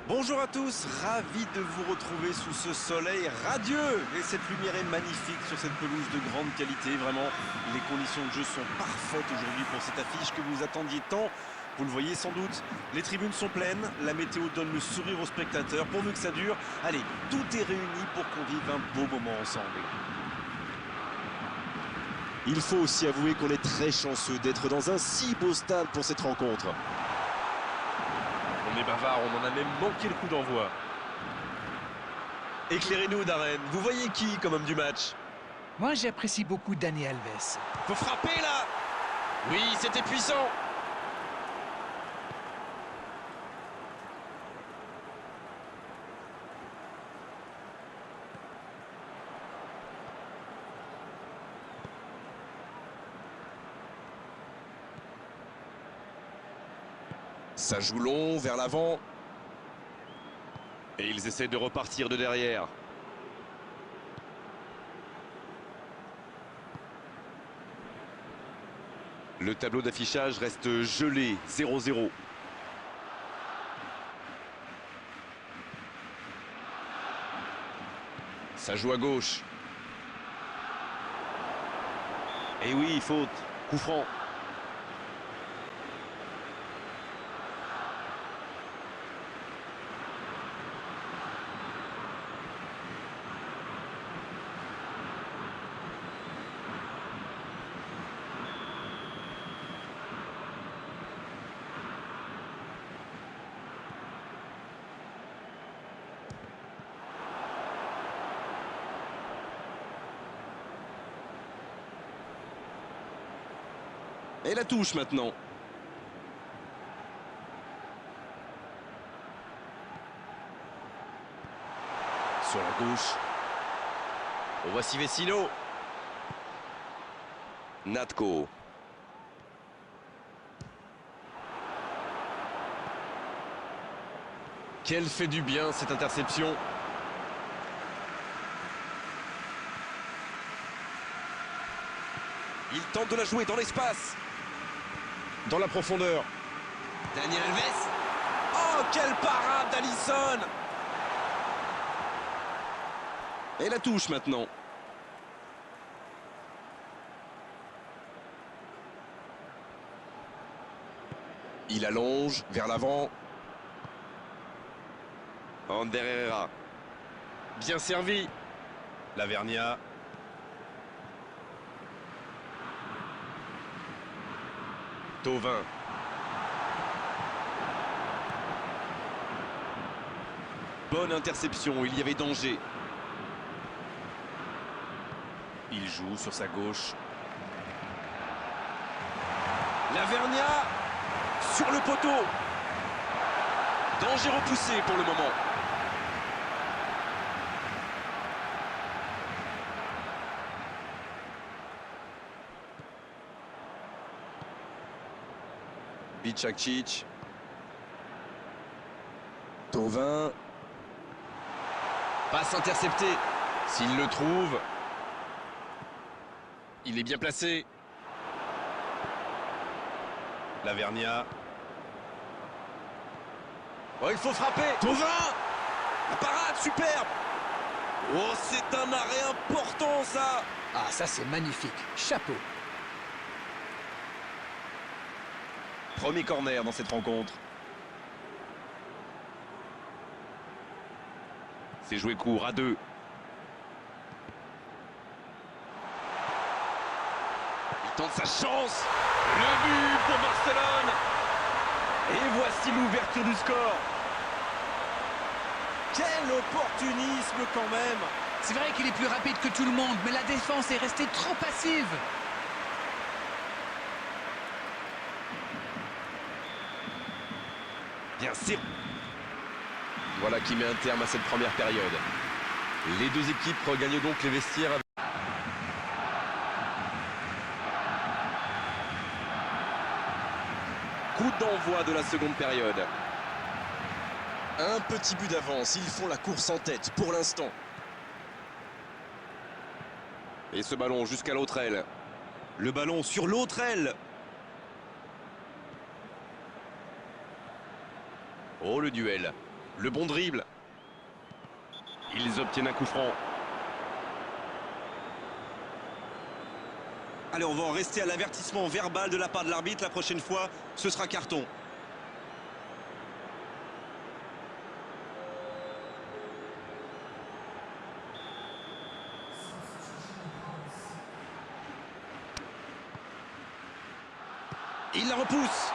Bonjour à tous, ravi de vous retrouver sous ce soleil radieux. Et cette lumière est magnifique sur cette pelouse de grande qualité. Vraiment, les conditions de jeu sont parfaites aujourd'hui pour cette affiche que vous attendiez tant. Vous le voyez sans doute, les tribunes sont pleines, la météo donne le sourire aux spectateurs. Pourvu que ça dure, allez, tout est réuni pour qu'on vive un beau moment ensemble. Il faut aussi avouer qu'on est très chanceux d'être dans un si beau stade pour cette rencontre. On est bavard, on en a même manqué le coup d'envoi. Éclairez-nous, Darren. Vous voyez qui comme homme du match? Moi, j'apprécie beaucoup Dani Alves. Faut frapper là! Oui, c'était puissant! Ça joue long, vers l'avant. Et ils essaient de repartir de derrière. Le tableau d'affichage reste gelé, 0-0. Ça joue à gauche. Et oui, faute, coup franc. Et la touche maintenant. Sur la gauche. Voici Vecino. Natko. Quelle fait du bien cette interception. Il tente de la jouer dans l'espace. Dans la profondeur. Daniel Alves. Oh, quelle parade d'Alisson. Et la touche maintenant. Il allonge vers l'avant. Ander Herrera. Bien servi. Lavernia. Thauvin. Bonne interception, il y avait danger. Il joue sur sa gauche. Lavernia sur le poteau. Danger repoussé pour le moment. Bichakcic. Thauvin. Passe interceptée. S'il le trouve. Il est bien placé. Lavernia. Oh, il faut frapper. Thauvin. La parade, superbe. Oh, c'est un arrêt important, ça. Ah, ça, c'est magnifique. Chapeau. Premier corner dans cette rencontre. C'est joué court à 2. Il tente sa chance. Le but pour Barcelone. Et voici l'ouverture du score. Quel opportunisme quand même. C'est vrai qu'il est plus rapide que tout le monde, mais la défense est restée trop passive. Bien sûr. Voilà qui met un terme à cette première période. Les deux équipes regagnent donc les vestiaires. Coup d'envoi de la seconde période. Un petit but d'avance, ils font la course en tête pour l'instant. Et ce ballon jusqu'à l'autre aile. Le ballon sur l'autre aile. Oh, le duel. Le bon dribble. Ils obtiennent un coup franc. Allez, on va en rester à l'avertissement verbal de la part de l'arbitre. La prochaine fois, ce sera carton. Il la repousse.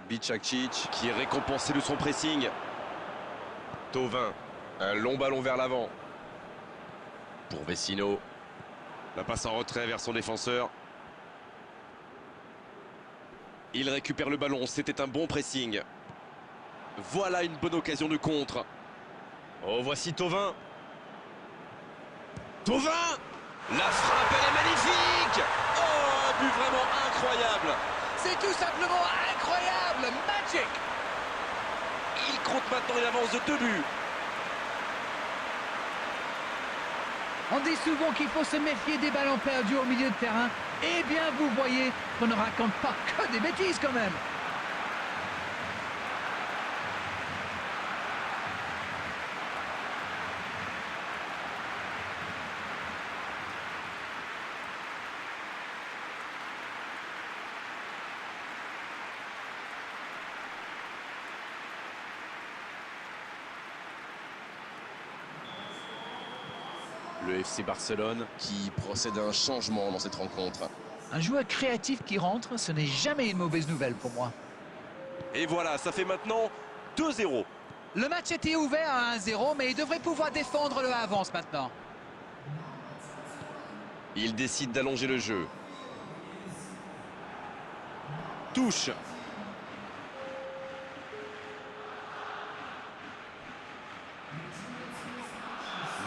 Bičakčić qui est récompensé de son pressing. Thauvin, un long ballon vers l'avant. Pour Vecino. La passe en retrait vers son défenseur. Il récupère le ballon, c'était un bon pressing. Voilà une bonne occasion de contre. Oh, voici Thauvin. Thauvin! La frappe, elle est magnifique! Oh, un but vraiment incroyable! C'est tout simplement incroyable, magic. Il compte maintenant une avance de 2 buts. On dit souvent qu'il faut se méfier des ballons perdus au milieu de terrain. Eh bien, vous voyez qu'on ne raconte pas que des bêtises quand même. Le FC Barcelone Qui procède à un changement dans cette rencontre. Un joueur créatif qui rentre, ce n'est jamais une mauvaise nouvelle pour moi. Et voilà, ça fait maintenant 2-0. Le match était ouvert à 1-0, mais il devrait pouvoir défendre le avance maintenant. Il décide d'allonger le jeu. Touche.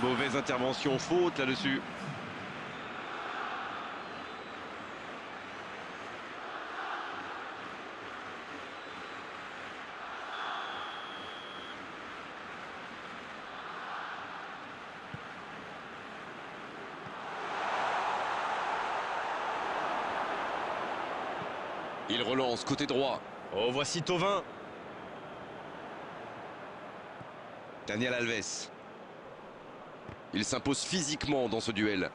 Mauvaise intervention, faute là-dessus. Il relance côté droit. Oh, voici Thauvin. Daniel Alves. Il s'impose physiquement dans ce duel.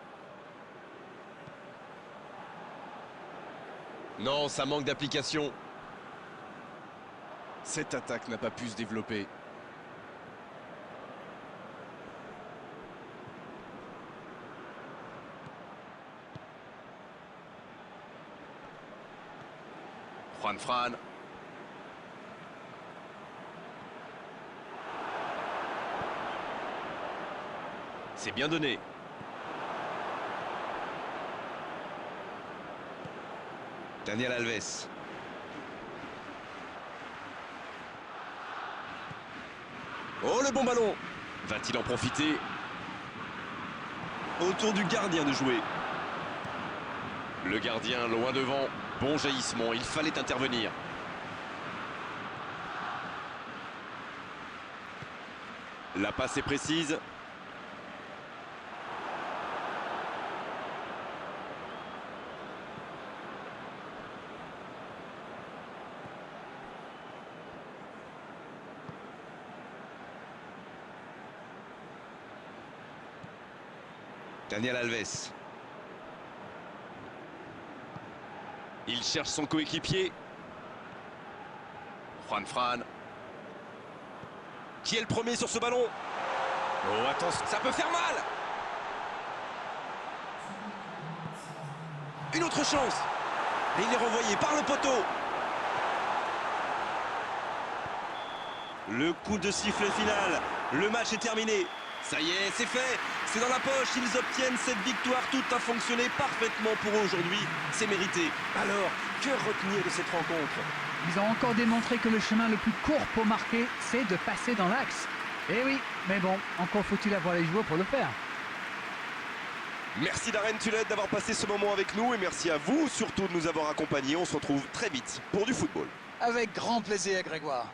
Non, ça manque d'application. Cette attaque n'a pas pu se développer. Juan Fran. C'est bien donné. Daniel Alves. Oh, le bon ballon. Va-t-il en profiter? Autour du gardien de jouer. Le gardien loin devant. Bon jaillissement, il fallait intervenir. La passe est précise. Daniel Alves. Il cherche son coéquipier. Juan Fran. Qui est le premier sur ce ballon? Oh, attention, Ça peut faire mal. Une autre chance. Et il est renvoyé par le poteau. Le coup de sifflet final. Le match est terminé. Ça y est, c'est fait. C'est dans la poche. Ils obtiennent cette victoire. Tout a fonctionné parfaitement pour eux aujourd'hui. C'est mérité. Alors, que retenir de cette rencontre? Ils ont encore démontré que le chemin le plus court pour marquer, c'est de passer dans l'axe. Eh oui, mais bon, encore faut-il avoir les joueurs pour le faire. Merci Darren Tulette d'avoir passé ce moment avec nous. Et merci à vous surtout de nous avoir accompagnés. On se retrouve très vite pour du football. Avec grand plaisir, Grégoire.